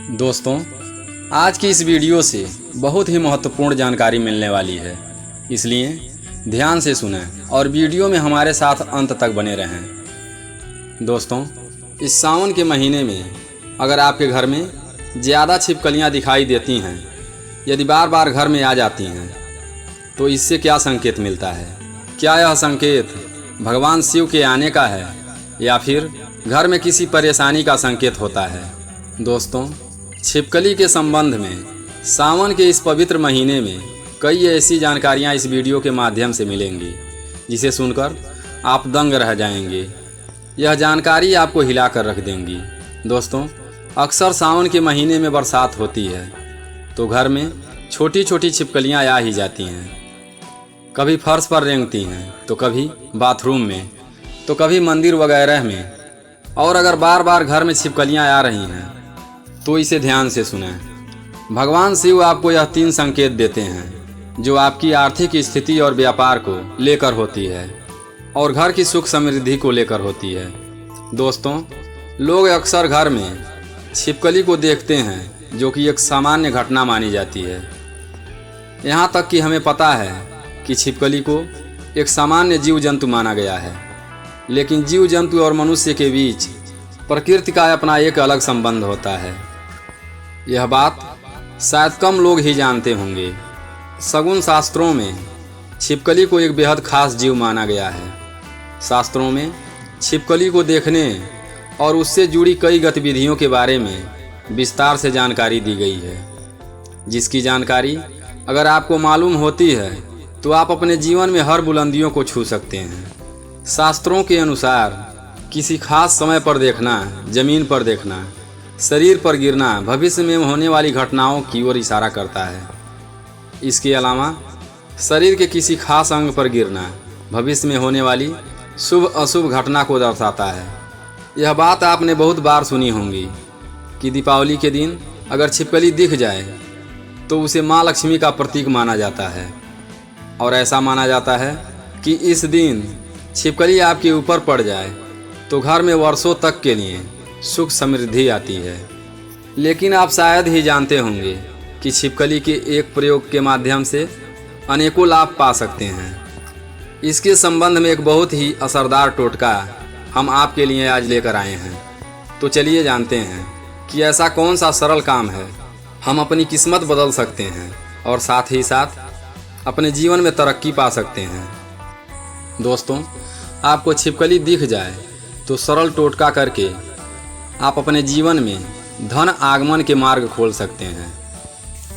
दोस्तों, आज की इस वीडियो से बहुत ही महत्वपूर्ण जानकारी मिलने वाली है, इसलिए ध्यान से सुनें और वीडियो में हमारे साथ अंत तक बने रहें। दोस्तों, इस सावन के महीने में अगर आपके घर में ज़्यादा छिपकलियां दिखाई देती हैं, यदि बार बार घर में आ जाती हैं, तो इससे क्या संकेत मिलता है? क्या यह संकेत भगवान शिव के आने का है या फिर घर में किसी परेशानी का संकेत होता है? दोस्तों, छिपकली के संबंध में सावन के इस पवित्र महीने में कई ऐसी जानकारियां इस वीडियो के माध्यम से मिलेंगी जिसे सुनकर आप दंग रह जाएंगे। यह जानकारी आपको हिला कर रख देंगी। दोस्तों, अक्सर सावन के महीने में बरसात होती है तो घर में छोटी छोटी छिपकलियां आ ही जाती हैं। कभी फर्श पर रेंगती हैं, तो कभी बाथरूम में, तो कभी मंदिर वगैरह में। और अगर बार बार घर में छिपकलियां आ रही हैं तो इसे ध्यान से सुनें। भगवान शिव आपको यह 3 संकेत देते हैं जो आपकी आर्थिक स्थिति और व्यापार को लेकर होती है और घर की सुख समृद्धि को लेकर होती है। दोस्तों, लोग अक्सर घर में छिपकली को देखते हैं जो कि एक सामान्य घटना मानी जाती है। यहाँ तक कि हमें पता है कि छिपकली को एक सामान्य जीव जंतु माना गया है, लेकिन जीव जंतु और मनुष्य के बीच प्रकृति का अपना एक अलग संबंध होता है। यह बात शायद कम लोग ही जानते होंगे। शगुन शास्त्रों में छिपकली को एक बेहद खास जीव माना गया है। शास्त्रों में छिपकली को देखने और उससे जुड़ी कई गतिविधियों के बारे में विस्तार से जानकारी दी गई है, जिसकी जानकारी अगर आपको मालूम होती है तो आप अपने जीवन में हर बुलंदियों को छू सकते हैं। शास्त्रों के अनुसार किसी खास समय पर देखना, जमीन पर देखना, शरीर पर गिरना भविष्य में होने वाली घटनाओं की ओर इशारा करता है। इसके अलावा शरीर के किसी खास अंग पर गिरना भविष्य में होने वाली शुभ अशुभ घटना को दर्शाता है। यह बात आपने बहुत बार सुनी होगी कि दीपावली के दिन अगर छिपकली दिख जाए तो उसे माँ लक्ष्मी का प्रतीक माना जाता है और ऐसा माना जाता है कि इस दिन छिपकली आपके ऊपर पड़ जाए तो घर में वर्षों तक के लिए सुख समृद्धि आती है। लेकिन आप शायद ही जानते होंगे कि छिपकली के एक प्रयोग के माध्यम से अनेकों लाभ पा सकते हैं। इसके संबंध में एक बहुत ही असरदार टोटका हम आपके लिए आज लेकर आए हैं। तो चलिए जानते हैं कि ऐसा कौन सा सरल काम है हम अपनी किस्मत बदल सकते हैं और साथ ही साथ अपने जीवन में तरक्की पा सकते हैं। दोस्तों, आपको छिपकली दिख जाए तो सरल टोटका करके आप अपने जीवन में धन आगमन के मार्ग खोल सकते हैं।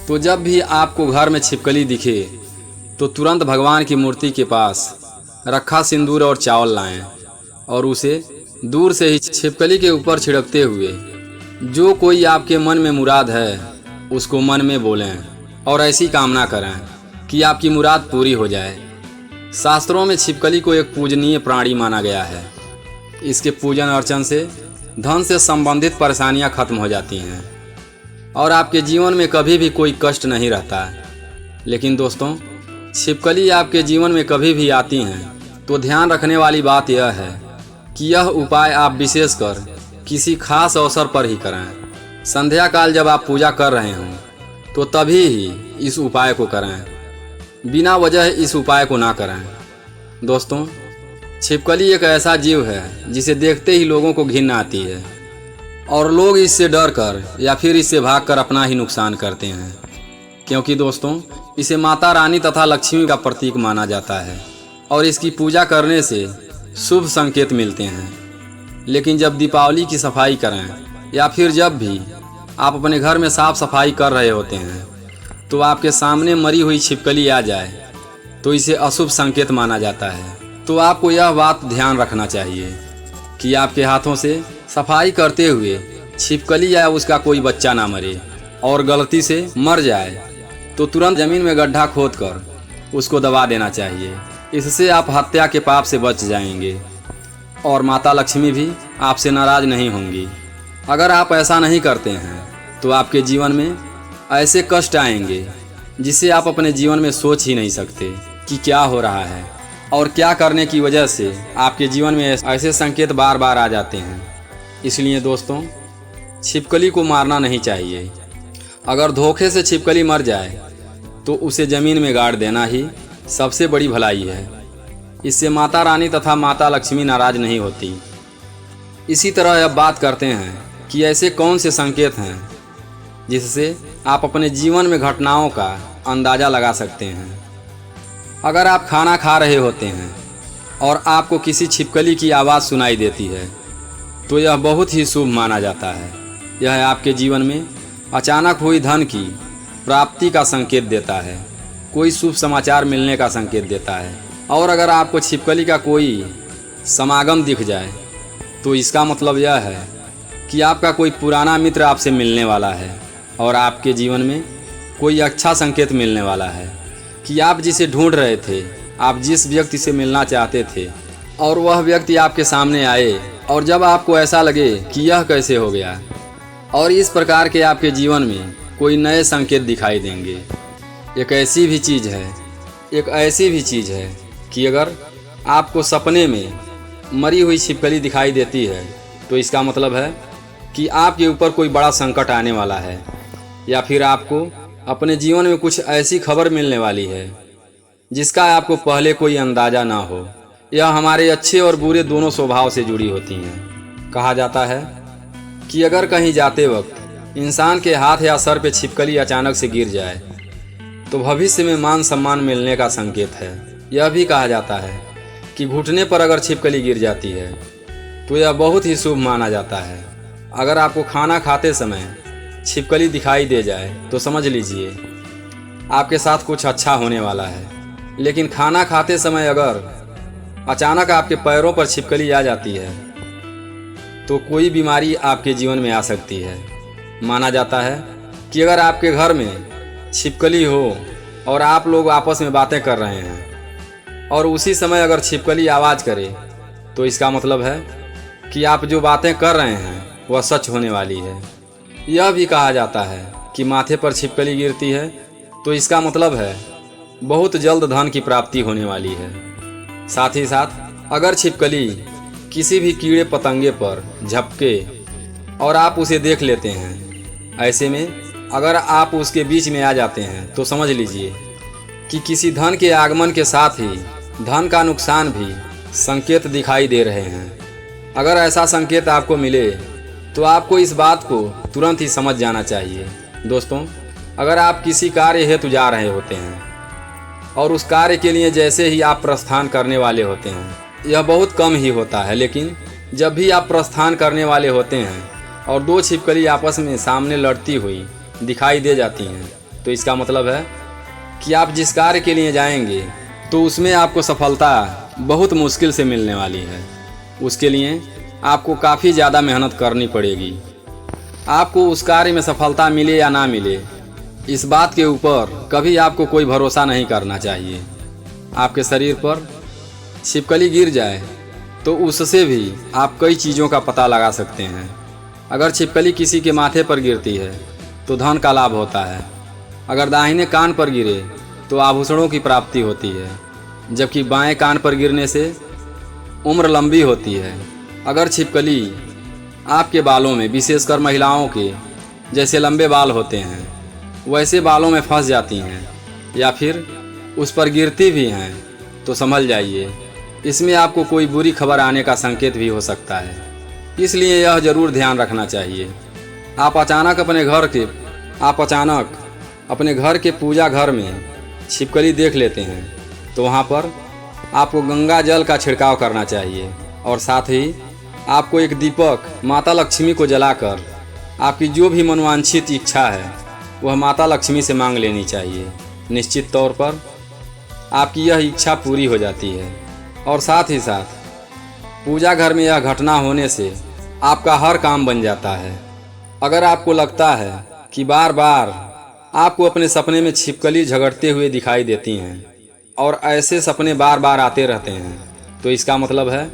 तो जब भी आपको घर में छिपकली दिखे तो तुरंत भगवान की मूर्ति के पास रखा सिंदूर और चावल लाएं और उसे दूर से ही छिपकली के ऊपर छिड़कते हुए जो कोई आपके मन में मुराद है उसको मन में बोलें और ऐसी कामना करें कि आपकी मुराद पूरी हो जाए। शास्त्रों में छिपकली को एक पूजनीय प्राणी माना गया है। इसके पूजन अर्चन से धन से संबंधित परेशानियां खत्म हो जाती हैं और आपके जीवन में कभी भी कोई कष्ट नहीं रहता। लेकिन दोस्तों, छिपकली आपके जीवन में कभी भी आती हैं तो ध्यान रखने वाली बात यह है कि यह उपाय आप विशेषकर किसी खास अवसर पर ही करें। संध्या काल जब आप पूजा कर रहे हों तो तभी ही इस उपाय को करें, बिना वजह इस उपाय को ना करें। दोस्तों, छिपकली एक ऐसा जीव है जिसे देखते ही लोगों को घिन आती है और लोग इससे डर कर या फिर इससे भागकर अपना ही नुकसान करते हैं, क्योंकि दोस्तों इसे माता रानी तथा लक्ष्मी का प्रतीक माना जाता है और इसकी पूजा करने से शुभ संकेत मिलते हैं। लेकिन जब दीपावली की सफाई करें या फिर जब भी आप अपने घर में साफ सफाई कर रहे होते हैं तो आपके सामने मरी हुई छिपकली आ जाए तो इसे अशुभ संकेत माना जाता है। तो आपको यह बात ध्यान रखना चाहिए कि आपके हाथों से सफाई करते हुए छिपकली या उसका कोई बच्चा ना मरे, और गलती से मर जाए तो तुरंत जमीन में गड्ढा खोदकर उसको दबा देना चाहिए। इससे आप हत्या के पाप से बच जाएंगे और माता लक्ष्मी भी आपसे नाराज नहीं होंगी। अगर आप ऐसा नहीं करते हैं तो आपके जीवन में ऐसे कष्ट आएंगे जिसे आप अपने जीवन में सोच ही नहीं सकते कि क्या हो रहा है और क्या करने की वजह से आपके जीवन में ऐसे संकेत बार बार आ जाते हैं। इसलिए दोस्तों, छिपकली को मारना नहीं चाहिए। अगर धोखे से छिपकली मर जाए तो उसे ज़मीन में गाड़ देना ही सबसे बड़ी भलाई है। इससे माता रानी तथा माता लक्ष्मी नाराज नहीं होती। इसी तरह अब बात करते हैं कि ऐसे कौन से संकेत हैं जिससे आप अपने जीवन में घटनाओं का अंदाज़ा लगा सकते हैं। अगर आप खाना खा रहे होते हैं और आपको किसी छिपकली की आवाज़ सुनाई देती है तो यह बहुत ही शुभ माना जाता है। यह आपके जीवन में अचानक हुई धन की प्राप्ति का संकेत देता है, कोई शुभ समाचार मिलने का संकेत देता है। और अगर आपको छिपकली का कोई समागम दिख जाए तो इसका मतलब यह है कि आपका कोई पुराना मित्र आपसे मिलने वाला है और आपके जीवन में कोई अच्छा संकेत मिलने वाला है कि आप जिसे ढूंढ रहे थे, आप जिस व्यक्ति से मिलना चाहते थे और वह व्यक्ति आपके सामने आए। और जब आपको ऐसा लगे कि यह कैसे हो गया, और इस प्रकार के आपके जीवन में कोई नए संकेत दिखाई देंगे। एक ऐसी भी चीज़ है कि अगर आपको सपने में मरी हुई छिपकली दिखाई देती है तो इसका मतलब है कि आपके ऊपर कोई बड़ा संकट आने वाला है, या फिर आपको अपने जीवन में कुछ ऐसी खबर मिलने वाली है जिसका आपको पहले कोई अंदाज़ा ना हो। यह हमारे अच्छे और बुरे दोनों स्वभाव से जुड़ी होती हैं। कहा जाता है कि अगर कहीं जाते वक्त इंसान के हाथ या सर पे छिपकली अचानक से गिर जाए तो भविष्य में मान सम्मान मिलने का संकेत है। यह भी कहा जाता है कि घुटने पर अगर छिपकली गिर जाती है तो यह बहुत ही शुभ माना जाता है। अगर आपको खाना खाते समय छिपकली दिखाई दे जाए तो समझ लीजिए आपके साथ कुछ अच्छा होने वाला है। लेकिन खाना खाते समय अगर अचानक आपके पैरों पर छिपकली आ जाती है तो कोई बीमारी आपके जीवन में आ सकती है। माना जाता है कि अगर आपके घर में छिपकली हो और आप लोग आपस में बातें कर रहे हैं और उसी समय अगर छिपकली आवाज़ करे तो इसका मतलब है कि आप जो बातें कर रहे हैं वह सच होने वाली है। यह भी कहा जाता है कि माथे पर छिपकली गिरती है तो इसका मतलब है बहुत जल्द धन की प्राप्ति होने वाली है। साथ ही साथ अगर छिपकली किसी भी कीड़े पतंगे पर झपके और आप उसे देख लेते हैं, ऐसे में अगर आप उसके बीच में आ जाते हैं तो समझ लीजिए कि किसी धन के आगमन के साथ ही धन का नुकसान भी संकेत दिखाई दे रहे हैं। अगर ऐसा संकेत आपको मिले तो आपको इस बात को तुरंत ही समझ जाना चाहिए। दोस्तों, अगर आप किसी कार्य हेतु जा रहे होते हैं और उस कार्य के लिए जैसे ही आप प्रस्थान करने वाले होते हैं, यह बहुत कम ही होता है, लेकिन जब भी आप प्रस्थान करने वाले होते हैं और दो छिपकली आपस में सामने लड़ती हुई दिखाई दे जाती हैं तो इसका मतलब है कि आप जिस कार्य के लिए जाएंगे तो उसमें आपको सफलता बहुत मुश्किल से मिलने वाली है। उसके लिए आपको काफ़ी ज़्यादा मेहनत करनी पड़ेगी। आपको उस कार्य में सफलता मिले या ना मिले, इस बात के ऊपर कभी आपको कोई भरोसा नहीं करना चाहिए। आपके शरीर पर छिपकली गिर जाए तो उससे भी आप कई चीज़ों का पता लगा सकते हैं। अगर छिपकली किसी के माथे पर गिरती है तो धन का लाभ होता है। अगर दाहिने कान पर गिरे तो आभूषणों की प्राप्ति होती है, जबकि बाएं कान पर गिरने से उम्र लंबी होती है। अगर छिपकली आपके बालों में, विशेषकर महिलाओं के जैसे लंबे बाल होते हैं वैसे बालों में फंस जाती हैं या फिर उस पर गिरती भी हैं तो समझ जाइए इसमें आपको कोई बुरी खबर आने का संकेत भी हो सकता है। इसलिए यह ज़रूर ध्यान रखना चाहिए। आप अचानक अपने घर के पूजा घर में छिपकली देख लेते हैं तो वहाँ पर आपको गंगा जल का छिड़काव करना चाहिए और साथ ही आपको एक दीपक माता लक्ष्मी को जलाकर आपकी जो भी मनोवांछित इच्छा है वह माता लक्ष्मी से मांग लेनी चाहिए। निश्चित तौर पर आपकी यह इच्छा पूरी हो जाती है। और साथ ही साथ पूजा घर में यह घटना होने से आपका हर काम बन जाता है। अगर आपको लगता है कि बार बार आपको अपने सपने में छिपकली झगड़ते हुए दिखाई देती हैं और ऐसे सपने बार बार आते रहते हैं तो इसका मतलब है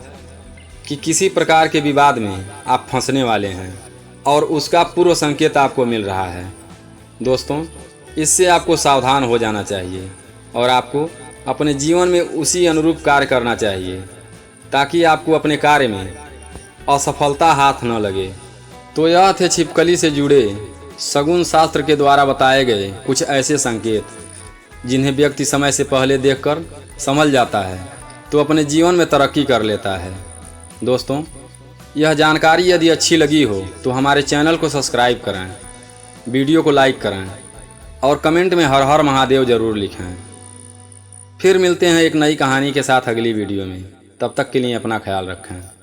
कि किसी प्रकार के विवाद में आप फंसने वाले हैं और उसका पूर्व संकेत आपको मिल रहा है। दोस्तों, इससे आपको सावधान हो जाना चाहिए और आपको अपने जीवन में उसी अनुरूप कार्य करना चाहिए ताकि आपको अपने कार्य में असफलता हाथ न लगे। तो यह थे छिपकली से जुड़े शगुन शास्त्र के द्वारा बताए गए कुछ ऐसे संकेत जिन्हें व्यक्ति समय से पहले देखकर समझ जाता है तो अपने जीवन में तरक्की कर लेता है। दोस्तों, यह जानकारी यदि अच्छी लगी हो तो हमारे चैनल को सब्सक्राइब करें, वीडियो को लाइक करें और कमेंट में हर हर महादेव ज़रूर लिखें। फिर मिलते हैं एक नई कहानी के साथ अगली वीडियो में। तब तक के लिए अपना ख्याल रखें।